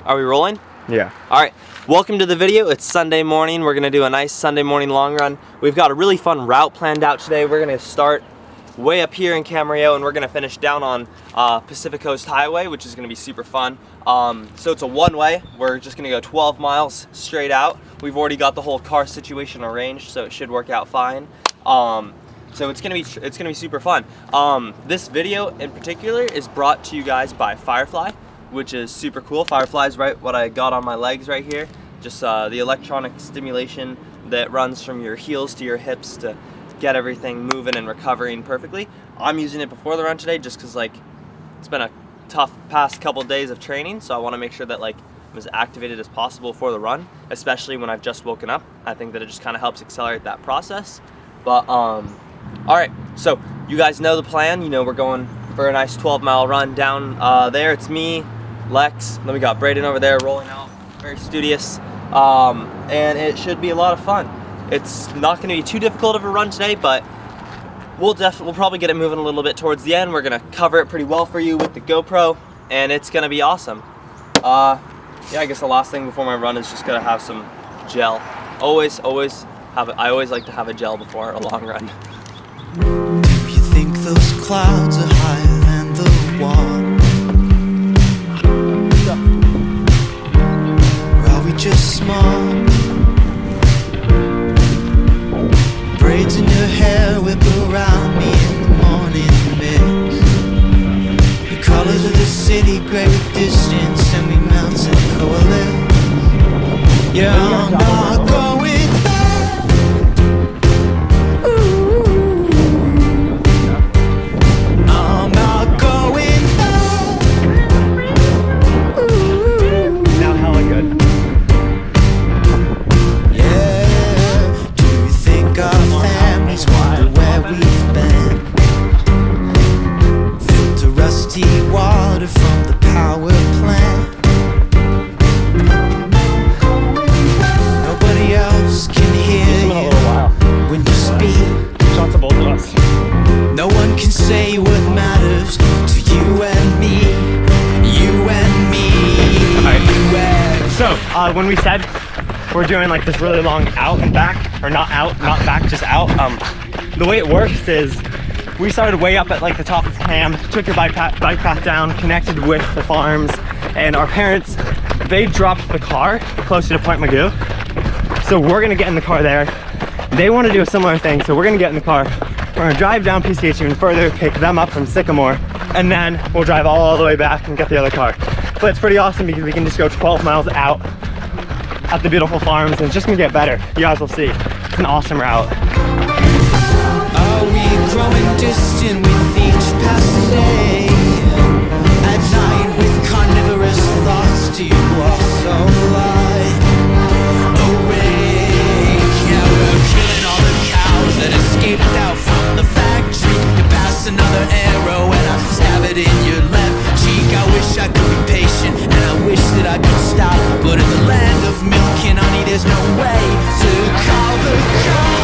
Are we rolling? Yeah. Alright, welcome to the video. It's Sunday morning. We're going to do a nice Sunday morning long run. We've got a really fun route planned out today. We're going to start way up here in Camarillo and we're going to finish down on Pacific Coast Highway, which is going to be super fun. So it's a one-way. We're just going to go 12 miles straight out. We've already got the whole car situation arranged, so it should work out fine. So it's gonna be super fun. This video in particular is brought to you guys by Firefly, which is super cool. Firefly is right what I got on my legs right here. Just the electronic stimulation that runs from your heels to your hips to get everything moving and recovering perfectly. I'm using it before the run today just because like it's been a tough past couple days of training, so I want to make sure that like I'm as activated as possible for the run, especially when I've just woken up. I think that it just kind of helps accelerate that process. But alright, so you guys know the plan. You know we're going for a nice 12-mile run down there. It's me, Lex, then we got Braden over there rolling out, very studious, and it should be a lot of fun. It's not going to be too difficult of a run today, but we'll probably get it moving a little bit towards the end. We're going to cover it pretty well for you with the GoPro, and it's going to be awesome. Yeah, I guess the last thing before my run is just going to have some gel. I always like to have a gel before a long run. Do you think those clouds are higher than the wall? Or are we just small? Braids in your hair whip around me in the morning mist. The colors of the city gray with distance, and we melt and coalesce. Yeah, I'm not going water from the power plant. Nobody else can hear you when you speak. Shots of both of us. No one can say what matters to you and me. You and me. Alright. So, when we said we're doing like this really long out and back, or not out, not back, just out, the way it works is we started way up at like the top of Cam, took your bike path down, connected with the farms, and our parents, they dropped the car closer to Point Magoo. So we're gonna get in the car there. They want to do a similar thing, so we're gonna get in the car. We're gonna drive down PCH even further, pick them up from Sycamore, and then we'll drive all the way back and get the other car. But it's pretty awesome because we can just go 12 miles out at the beautiful farms, and it's just gonna get better. You guys will see. It's an awesome route. Are we growing distant with each passing day? At night with carnivorous thoughts, do you also lie? Awake, yeah, we're killing all the cows that escaped out from the factory. You pass another arrow and I stab it in your left cheek. I wish I could be patient and I wish that I could stop, but in the land of milk and honey there's no way to call the cops.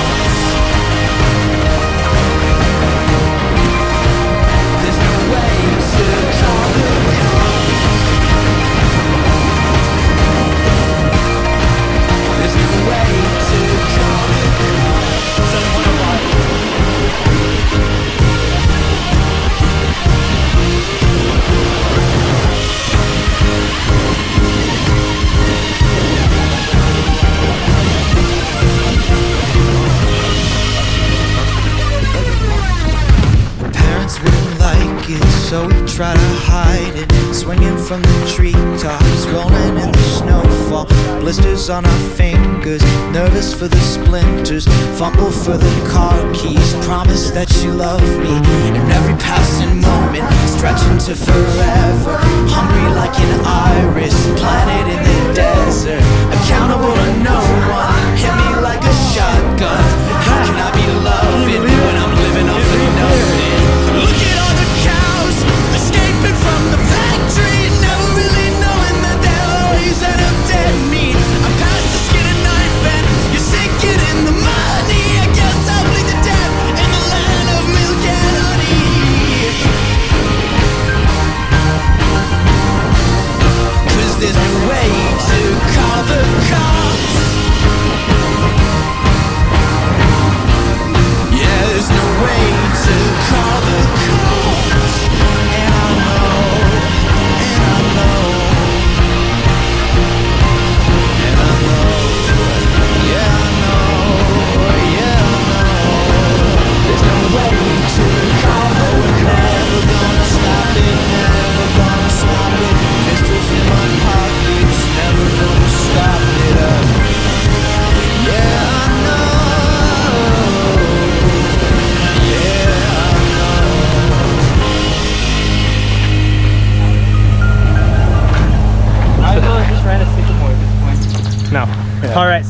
So we try to hide it, swinging from the treetops, rolling in the snowfall, blisters on our fingers, nervous for the splinters, fumble for the car keys, promise that you love me in every passing moment, stretching to forever, hungry like an iris, planted in the desert, accountable to no one, hit me like a shotgun, how can I be loving when I'm living off of nothing? Look at all the cows escaping from the factory, never really knowing that they'll always end up dead meat. I'm past the skin and knife and you're sinking in the money. I guess I'll bleed to death in the land of milk and honey. 'Cause there's no way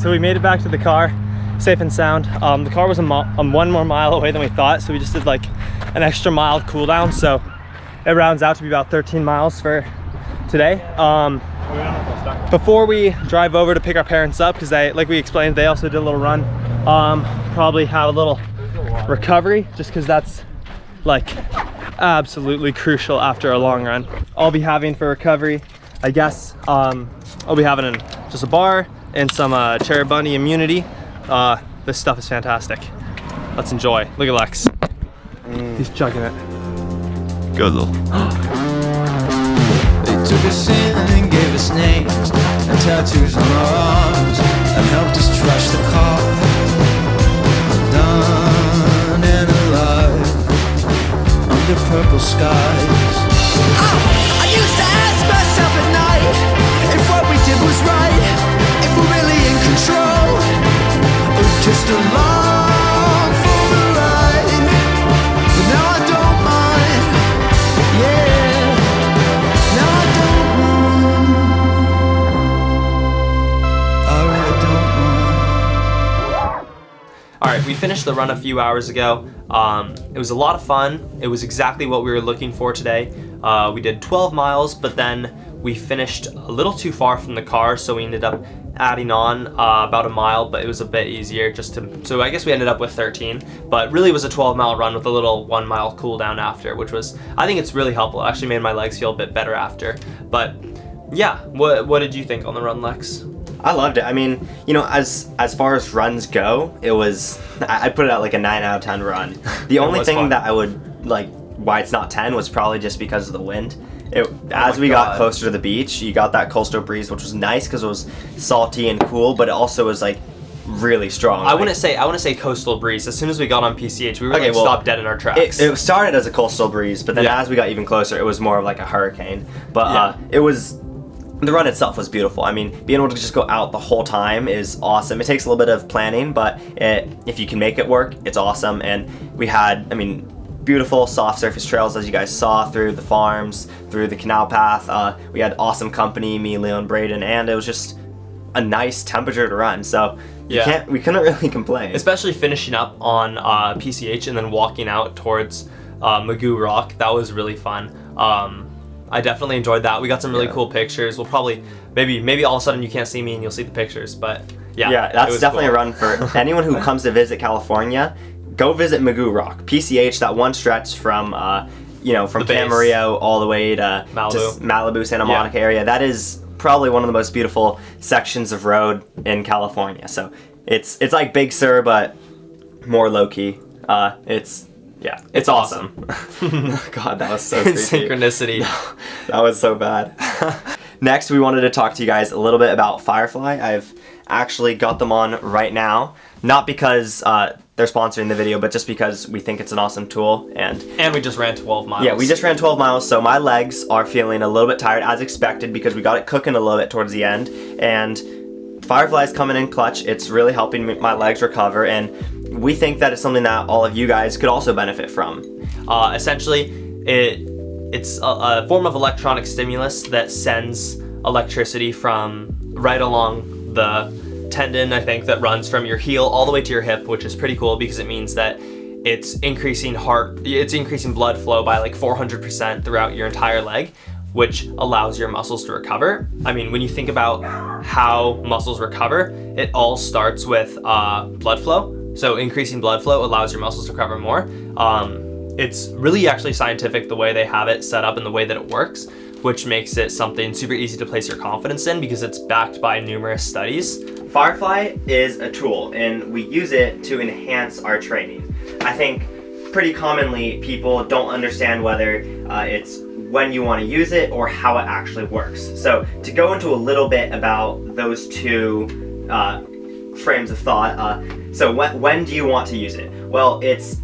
so we made it back to the car safe and sound. The car was one more mile away than we thought, so we just did like an extra mile cool down, so it rounds out to be about 13 miles for today. Before we drive over to pick our parents up, because like we explained, they also did a little run, probably have a little recovery, just because that's like absolutely crucial after a long run. I'll be having for recovery, I guess, I'll be having just a bar and some Cherry Bunny immunity. This stuff is fantastic. Let's enjoy. Look at Lex. He's chugging it. Go little. They took us in and gave us names and tattoos on our arms and helped us trash the car. Done and alive under purple skies. I used to ask myself at night if what we did was right, if we're really in control, or just along for the ride. But now I don't mind, yeah. Now I don't mind. I really don't mind. All right, we finished the run a few hours ago. It was a lot of fun. It was exactly what we were looking for today. We did 12 miles, but then we finished a little too far from the car, so we ended up adding on about a mile, but it was a bit easier so I guess we ended up with 13, but really it was a 12-mile run with a little 1 mile cool down after, which was, I think it's really helpful. It actually made my legs feel a bit better after. But yeah, what did you think on the run, Lex? I loved it. I mean, you know, as far as runs go, it was, I'd put it at like a 9 out of 10 run. The only thing fun. that I would like, why it's not 10 was probably just because of the wind. As we got closer to the beach, you got that coastal breeze, which was nice because it was salty and cool, but it also was like really strong. I wouldn't say coastal breeze. As soon as we got on PCH, we were stopped dead in our tracks. It started as a coastal breeze, but then as we got even closer, it was more of like a hurricane. But the run itself was beautiful. I mean, being able to just go out the whole time is awesome. It takes a little bit of planning, but if you can make it work, it's awesome. And we had, I mean, beautiful soft surface trails, as you guys saw, through the farms, through the canal path. We had awesome company, me, Leo, and Braden, and it was just a nice temperature to run. So we couldn't really complain. Especially finishing up on PCH and then walking out towards Magoo Rock. That was really fun. I definitely enjoyed that. We got some really cool pictures. We'll probably, maybe all of a sudden you can't see me and you'll see the pictures, but yeah, that's definitely cool. A run for anyone who comes to visit California. Go visit Magoo Rock. PCH, that one stretch from Camarillo all the way to Malibu, Santa Monica area. That is probably one of the most beautiful sections of road in California. So it's like Big Sur, but more low key. It's awesome. God, that was so creepy. Synchronicity. No, that was so bad. Next, we wanted to talk to you guys a little bit about Firefly. I've actually got them on right now, not because they're sponsoring the video, but just because we think it's an awesome tool. And we just ran 12 miles. Yeah, we just ran 12 miles, so my legs are feeling a little bit tired, as expected, because we got it cooking a little bit towards the end. And Firefly's coming in clutch. It's really helping my legs recover, and we think that it's something that all of you guys could also benefit from. Essentially, it's a form of electronic stimulus that sends electricity from right along the tendon, I think, that runs from your heel all the way to your hip, which is pretty cool because it means that it's increasing blood flow by like 400% throughout your entire leg, which allows your muscles to recover. I mean, when you think about how muscles recover, it all starts with blood flow. So increasing blood flow allows your muscles to recover more. It's really actually scientific the way they have it set up and the way that it works, which makes it something super easy to place your confidence in because it's backed by numerous studies. Firefly is a tool, and we use it to enhance our training. I think pretty commonly people don't understand whether it's when you want to use it or how it actually works. So to go into a little bit about those two frames of thought, so when do you want to use it? Well, it's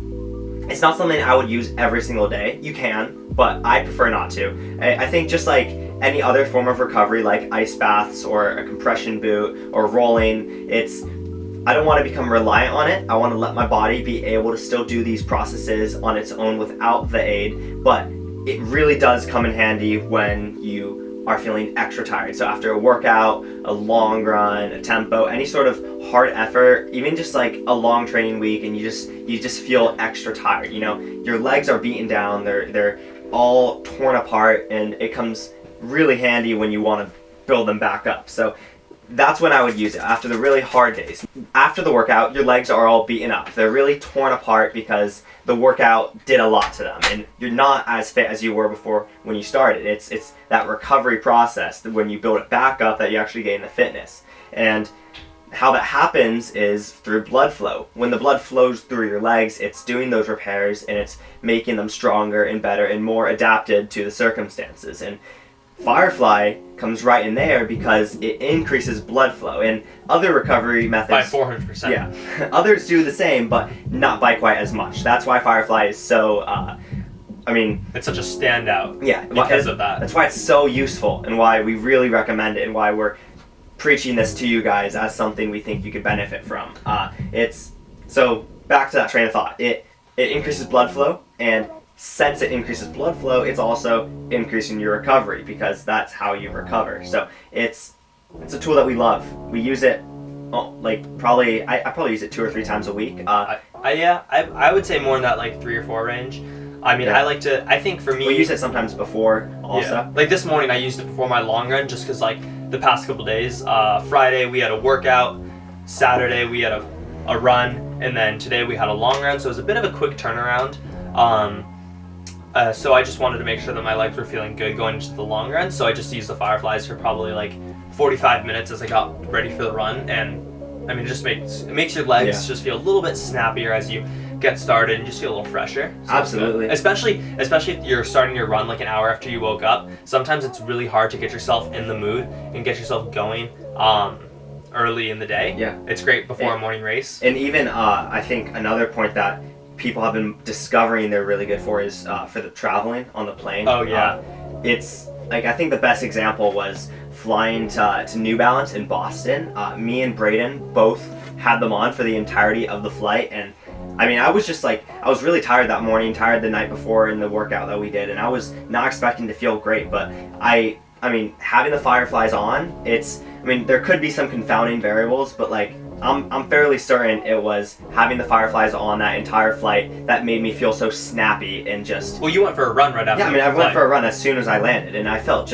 not something I would use every single day. You can, but I prefer not to. I think just like any other form of recovery, like ice baths or a compression boot or rolling, I don't want to become reliant on it. I want to let my body be able to still do these processes on its own without the aid, but it really does come in handy when you are feeling extra tired. So after a workout, a long run, a tempo, any sort of hard effort, even just like a long training week, and you just feel extra tired. You know, your legs are beaten down, they're all torn apart, and it comes really handy when you want to build them back up. So that's when I would use it, after the really hard days. After the workout, your legs are all beaten up. They're really torn apart because the workout did a lot to them, and you're not as fit as you were before when you started. It's that recovery process that when you build it back up that you actually gain the fitness. And how that happens is through blood flow. When the blood flows through your legs, it's doing those repairs, and it's making them stronger and better and more adapted to the circumstances. And Firefly comes right in there because it increases blood flow, and other recovery methods by 400%. Yeah, others do the same, but not by quite as much. That's why Firefly is so. It's such a standout. Yeah, because of that. That's why it's so useful, and why we really recommend it, and why we're preaching this to you guys as something we think you could benefit from. So back to that train of thought. It increases blood flow, and since it increases blood flow, it's also increasing your recovery, because that's how you recover. So it's a tool that we love. We use it I probably use it 2 or 3 times a week. I would say more in that like 3 or 4 range. Yeah. I think for me, we use it sometimes before also. Yeah. Like this morning I used it before my long run, just because like the past couple days, Friday we had a workout, Saturday we had a run, and then today we had a long run, so it was a bit of a quick turnaround. So I just wanted to make sure that my legs were feeling good going into the long run, so I just used the Fireflies for probably like 45 minutes as I got ready for the run. And I mean, it makes your legs just feel a little bit snappier as you get started, and just feel a little fresher. So absolutely. Especially if you're starting your run like an hour after you woke up. Sometimes it's really hard to get yourself in the mood and get yourself going early in the day. Yeah. It's great before a morning race. And even I think another point that people have been discovering they're really good for is for the traveling on the plane. Oh yeah. It's like, I think the best example was flying to New Balance in Boston. Me and Braden both had them on for the entirety of the flight, and I mean, I was really tired that morning, tired the night before in the workout that we did, and I was not expecting to feel great, but I mean, having the Fireflies on, there could be some confounding variables, but like, I'm fairly certain it was having the Fireflies on that entire flight that made me feel so snappy and just... Well, you went for a run right after. Yeah, I mean, I went for a run as soon as I landed, and I felt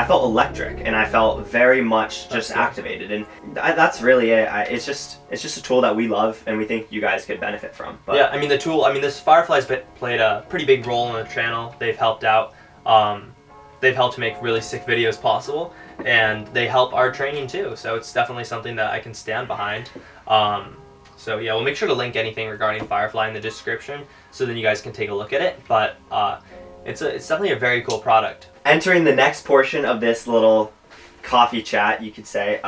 electric, and I felt very much just activated, and that's really it. It's just a tool that we love, and we think you guys could benefit from. But yeah, this Firefly's played a pretty big role in the channel. They've helped out. They've helped make really sick videos possible, and they help our training too. So it's definitely something that I can stand behind. So yeah, we'll make sure to link anything regarding Firefly in the description, so then you guys can take a look at it. But it's definitely a very cool product. Entering the next portion of this little coffee chat, you could say,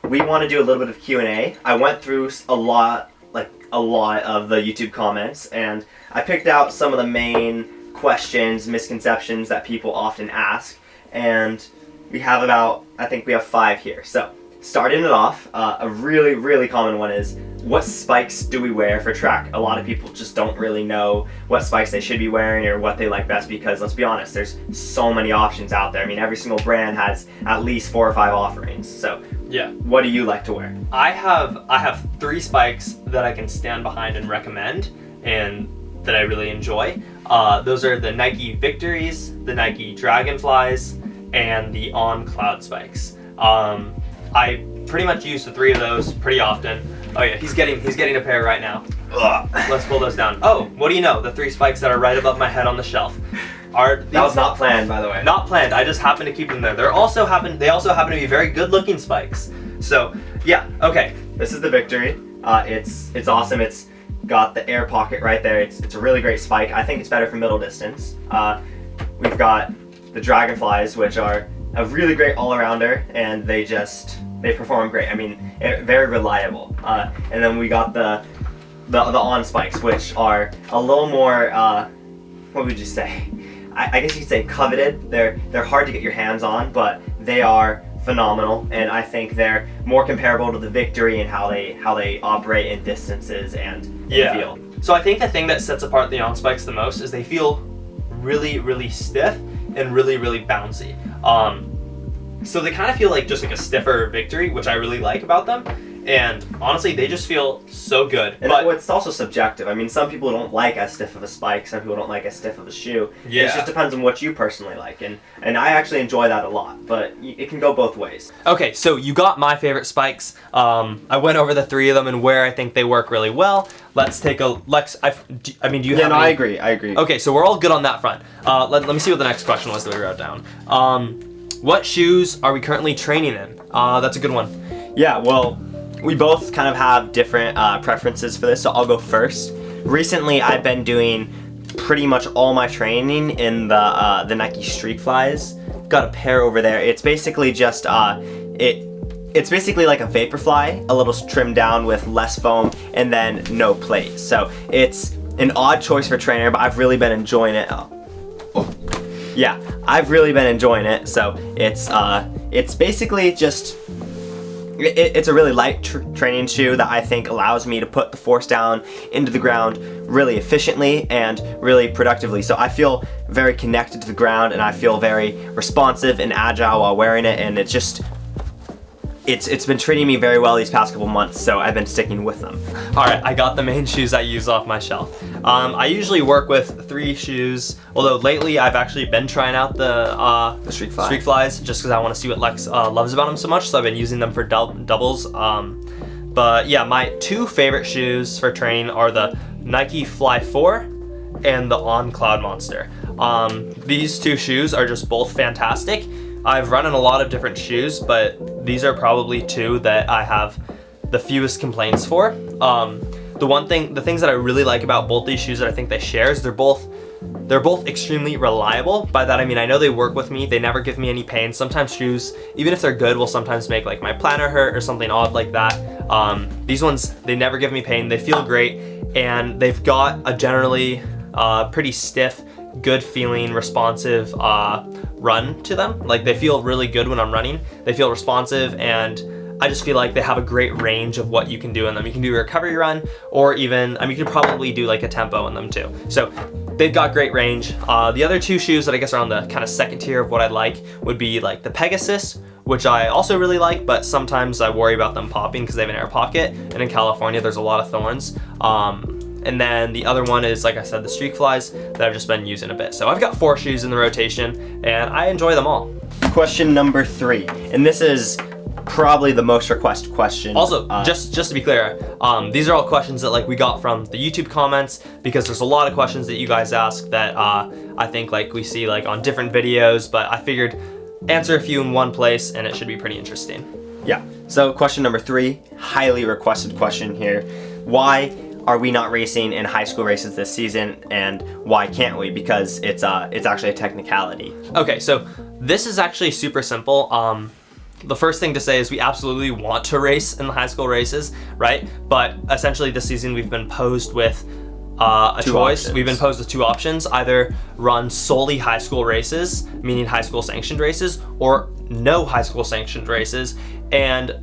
we want to do a little bit of Q&A. I went through a lot of the YouTube comments, and I picked out some of the main questions, misconceptions that people often ask, and we have I think we have 5 here. So starting it off, a really, really common one is, what spikes do we wear for track? A lot of people just don't really know what spikes they should be wearing or what they like best, because let's be honest, there's so many options out there. I mean, every single brand has at least 4 or 5 offerings. So yeah, what do you like to wear? I have 3 spikes that I can stand behind and recommend, and that I really enjoy. Those are the Nike Victories, the Nike Dragonflies, and the On Cloud spikes. I pretty much use the 3 of those pretty often. Oh yeah, he's getting a pair right now. Ugh. Let's pull those down. Oh, what do you know? The 3 spikes that are right above my head on the shelf. That was not planned, by the way. Not planned. I just happened to keep them there. They also happen to be very good-looking spikes. So yeah, okay. This is the Victory. It's awesome. It's got the air pocket right there. It's a really great spike. I think it's better for middle distance. We've got the Dragonflies, which are a really great all-arounder, and they perform great. I mean, very reliable. And then we got the On spikes, which are a little more, what would you say? I guess you'd say coveted. They're hard to get your hands on, but they are phenomenal, and I think they're more comparable to the Victory in how they operate in distances and feel. So I think the thing that sets apart the On spikes the most is they feel really, really stiff and really, really bouncy. So they kind of feel like just like a stiffer Victory, which I really like about them. And honestly, they just feel so good. And but it's also subjective. I mean, some people don't like as stiff of a spike, some people don't like as stiff of a shoe. Yeah. It just depends on what you personally like, and I actually enjoy that a lot, but it can go both ways. Okay, so you got my favorite spikes. I went over the 3 of them and where I think they work really well. Let's take a do you have I any? agree. Okay, so we're all good on that front. Let me see what the next question was that we wrote down. What shoes are we currently training in? That's a good one. Yeah, well, we both kind of have different preferences for this, so I'll go first. Recently, I've been doing pretty much all my training in the Nike Streak Flies. Got a pair over there. It's basically just it's basically like a Vaporfly, a little trimmed down with less foam and then no plate. So it's an odd choice for trainer, but I've really been enjoying it. Yeah, I've really been enjoying it. So it's basically just. It's a really light training shoe that I think allows me to put the force down into the ground really efficiently and really productively. So I feel very connected to the ground and I feel very responsive and agile while wearing it, and it's been treating me very well these past couple months, so I've been sticking with them. All right, I got the main shoes I use off my shelf. I usually work with 3 shoes, although lately I've actually been trying out the Streak Fly. Streak Flies just because I want to see what Lex loves about them so much, so I've been using them for doubles. But yeah, my 2 favorite shoes for training are the Nike Fly 4 and the On Cloud Monster. These 2 shoes are just both fantastic. I've run in a lot of different shoes, but these are probably 2 that I have the fewest complaints for. The things that I really like about both these shoes that I think they share is they're both extremely reliable. By that I mean I know they work with me, they never give me any pain. Sometimes shoes, even if they're good, will sometimes make like my plantar hurt or something odd like that. These ones, they never give me pain, they feel great, and they've got a generally pretty stiff, good feeling, responsive run to them. Like they feel really good when I'm running. They feel responsive, and I just feel like they have a great range of what you can do in them. You can do a recovery run, or even, you can probably do like a tempo in them too. So they've got great range. The other 2 shoes that I guess are on the kind of second tier of what I like would be like the Pegasus, which I also really like, but sometimes I worry about them popping because they have an air pocket, and in California there's a lot of thorns. And then the other one is, like I said, the Streak Flies that I've just been using a bit. So I've got 4 shoes in the rotation, and I enjoy them all. Question number 3, and this is probably the most requested question. Also, just to be clear, these are all questions that like we got from the YouTube comments, because there's a lot of questions that you guys ask that I think like we see like on different videos, but I figured answer a few in one place and it should be pretty interesting. Yeah, so question number 3, highly requested question here. Why are we not racing in high school races this season, and why can't we? Because it's actually a technicality. Okay, so this is actually super simple. The first thing to say is we absolutely want to race in the high school races, right? But essentially this season we've been posed with a choice. Options. We've been posed with 2 options: either run solely high school races, meaning high school sanctioned races, or no high school sanctioned races. And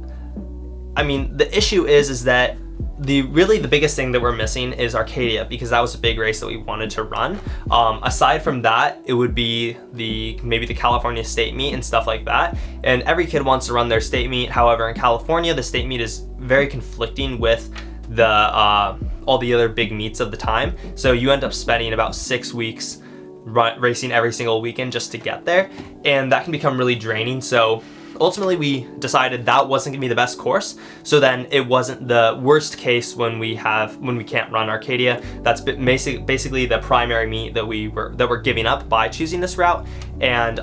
I mean, the issue is that the biggest thing that we're missing is Arcadia, because that was a big race that we wanted to run. Aside from that, it would be maybe the California state meet and stuff like that. And every kid wants to run their state meet. However, in California, the state meet is very conflicting with all the other big meets of the time. So you end up spending about 6 weeks racing every single weekend just to get there, and that can become really draining. So ultimately we decided that wasn't gonna be the best course. So then it wasn't the worst case when we can't run Arcadia. That's basically the primary meet that we're giving up by choosing this route. And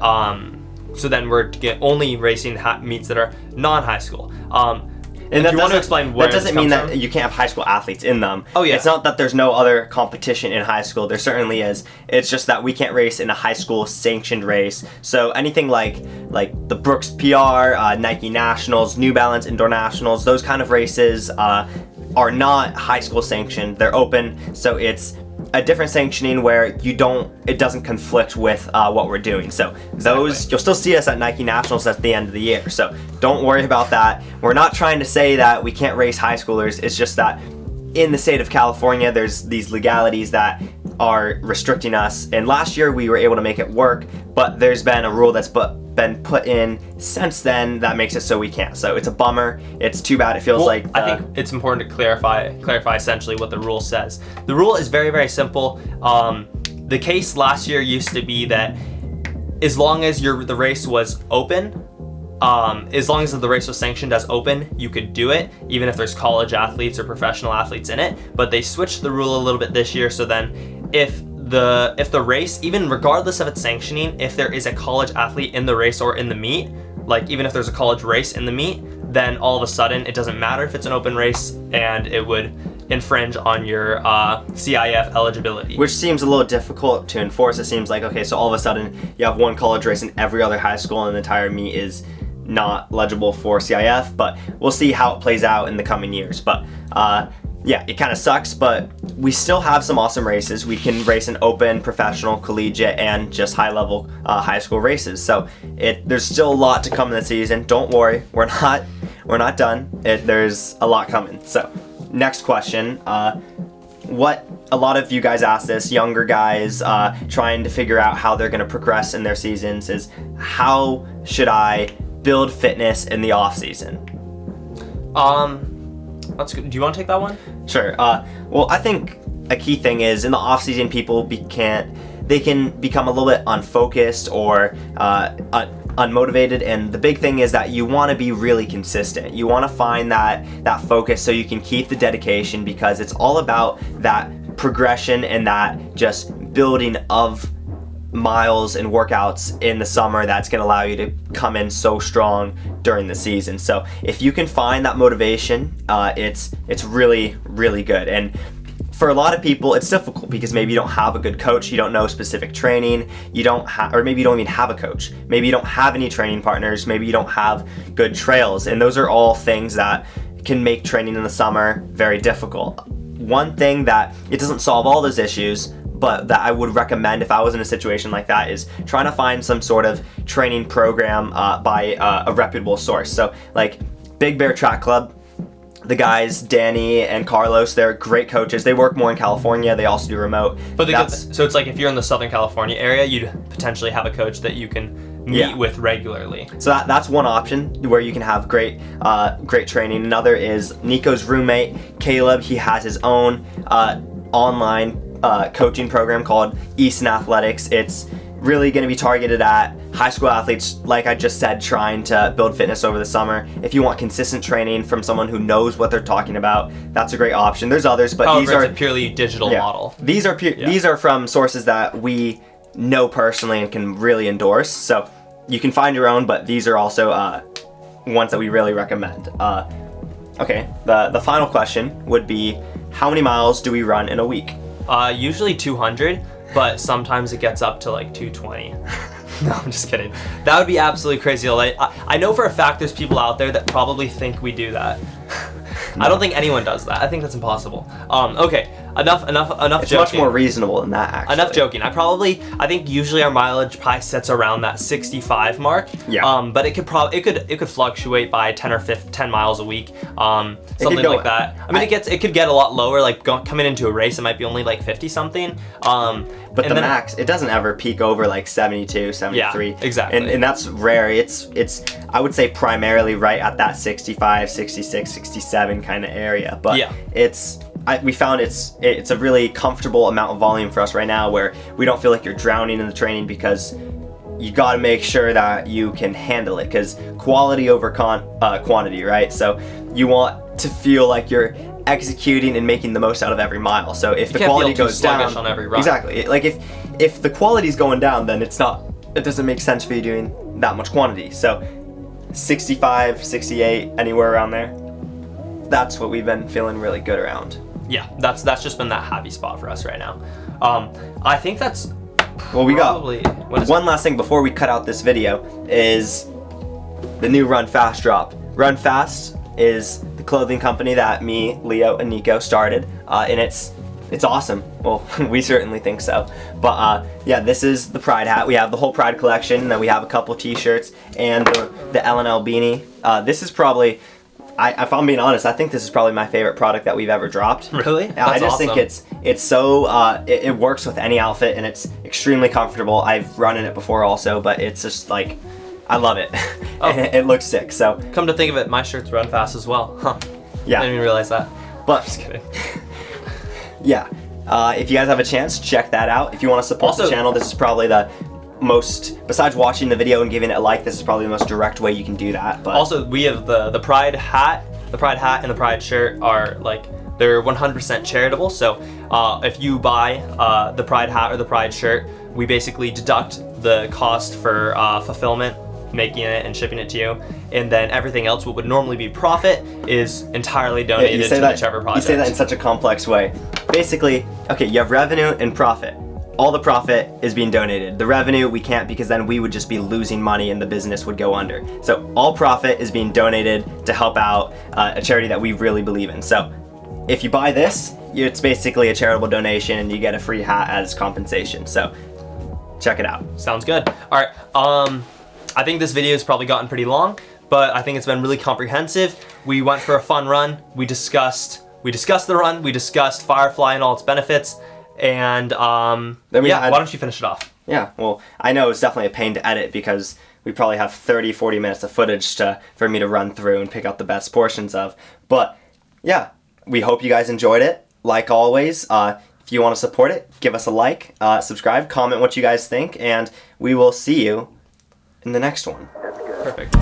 so then we're only racing meets that are non-high school. And do you want to explain where that doesn't mean that you can't have high school athletes in them. Oh yeah. It's not that there's no other competition in high school. There certainly is. It's just that we can't race in a high school sanctioned race. So anything like the Brooks PR, Nike Nationals, New Balance Indoor Nationals, those kind of races are not high school sanctioned. They're open. So it's a different sanctioning where it doesn't conflict with what we're doing. So those, you'll still see us at Nike Nationals at the end of the year. So don't worry about that. We're not trying to say that we can't race high schoolers. It's just that in the state of California, there's these legalities that are restricting us. And last year we were able to make it work, but there's been a rule that's been put in since then that makes it so we can't. So it's a bummer. It's too bad. It feels like I think it's important to clarify essentially what the rule says. The rule is very, very simple. The case last year used to be that as long as the race was open, as long as the race was sanctioned as open, you could do it, even if there's college athletes or professional athletes in it. But they switched the rule a little bit this year, so then if the race, even regardless of its sanctioning, if there is a college athlete in the race or in the meet, like even if there's a college race in the meet, then all of a sudden it doesn't matter if it's an open race, and it would infringe on your CIF eligibility. Which seems a little difficult to enforce. It seems like, okay, so all of a sudden you have one college race and every other high school in the entire meet is not eligible for CIF, but we'll see how it plays out in the coming years. But yeah, it kind of sucks, but we still have some awesome races. We can race in open, professional, collegiate, and just high-level high school races. So there's still a lot to come in the season. Don't worry, we're not done. There's a lot coming. So next question. What a lot of you guys ask this, younger guys trying to figure out how they're going to progress in their seasons, is how should I build fitness in the off season? That's good. Do you want to take that one? Sure. Well, I think a key thing is in the off season, people can become a little bit unfocused or unmotivated, and the big thing is that you want to be really consistent. You want to find that focus so you can keep the dedication, because it's all about that progression and that just building of miles and workouts in the summer that's going to allow you to come in so strong during the season. So if you can find that motivation, it's really, really good. And for a lot of people, it's difficult because maybe you don't have a good coach, you don't know specific training, or maybe you don't even have a coach, maybe you don't have any training partners, maybe you don't have good trails, and those are all things that can make training in the summer very difficult. One thing that it doesn't solve all those issues, but that I would recommend if I was in a situation like that, is trying to find some sort of training program by a reputable source. So like Big Bear Track Club, the guys, Danny and Carlos, they're great coaches. They work more in California. They also do remote. But so it's like if you're in the Southern California area, you'd potentially have a coach that you can meet with regularly. So that's one option where you can have great training. Another is Nico's roommate, Caleb. He has his own online coaching program called Easton Athletics. It's really going to be targeted at high school athletes, like I just said, trying to build fitness over the summer. If you want consistent training from someone who knows what they're talking about, that's a great option. There's others, but these are a purely digital model. These are from sources that we know personally and can really endorse. So you can find your own, but these are also ones that we really recommend. Okay, the final question would be, how many miles do we run in a week? Usually 200, but sometimes it gets up to like 220. No, I'm just kidding. That would be absolutely crazy. I know for a fact there's people out there that probably think we do that. No. I don't think anyone does that. I think that's impossible. Okay, enough it's joking. Much more reasonable than that, actually. Enough joking. I think usually our mileage probably sits around that 65 mark. Yeah. But it could fluctuate by 10 or 10 miles a week. Something like that. I mean, it could get a lot lower. Like coming into a race, it might be only like 50 something. But the max, it doesn't ever peak over like 72, 73. Yeah, exactly. And that's rare. It's I would say primarily right at that 65, 66, 67 kind of area. But yeah, we found it's a really comfortable amount of volume for us right now, where we don't feel like you're drowning in the training, because you got to make sure that you can handle it, because quality over quantity, right? So you want to feel like you're executing and making the most out of every mile. So if the quality goes down on every run. Exactly. Like if the quality's going down, then it doesn't make sense for you doing that much quantity. So 65, 68, anywhere around there, that's what we've been feeling really good around. Yeah, that's just been that happy spot for us right now. I think that's we got one last thing before we cut out this video, is the new Run Fast drop. Run Fast is the clothing company that me, Leo, and Nico started, and it's awesome. Well, we certainly think so. But yeah, this is the Pride hat. We have the whole Pride collection, and then we have a couple t-shirts and the LNL beanie. This is probably if I'm being honest, I think this is probably my favorite product that we've ever dropped. Really? I just think it's so it works with any outfit and it's extremely comfortable. I've run in it before also, but it's just like I love it. Oh. And it looks sick. So Come to think of it, my shirts run fast as well. Huh. yeah, I didn't even realize that. but Just kidding. yeah, if you guys have a chance, check that out. If you want to support the Also- channel, this is probably the most, besides watching the video and giving it a like, this is probably the most direct way you can do that. But Also, we have the Pride hat. The Pride hat and the Pride shirt are like, they're 100% charitable. So if you buy the Pride hat or the Pride shirt, we basically deduct the cost for fulfillment, making it and shipping it to you, and then everything else, what would normally be profit, is entirely donated to whichever project. You say that in such a complex way. Basically, okay, you have revenue and profit. All the profit is being donated. The revenue we can't, because then we would just be losing money and the business would go under. So all profit is being donated to help out a charity that we really believe in. So if you buy this, it's basically a charitable donation and you get a free hat as compensation. So check it out. Sounds good. All right. I think this video has probably gotten pretty long, but I think it's been really comprehensive. We went for a fun run. We discussed the run. We discussed Firefly and all its benefits. And why don't you finish it off? Yeah, well, I know it's definitely a pain to edit because we probably have 30-40 minutes of footage for me to run through and pick out the best portions of. But yeah, we hope you guys enjoyed it. Like always, if you want to support it, give us a like, subscribe, comment what you guys think, and we will see you in the next one. Perfect.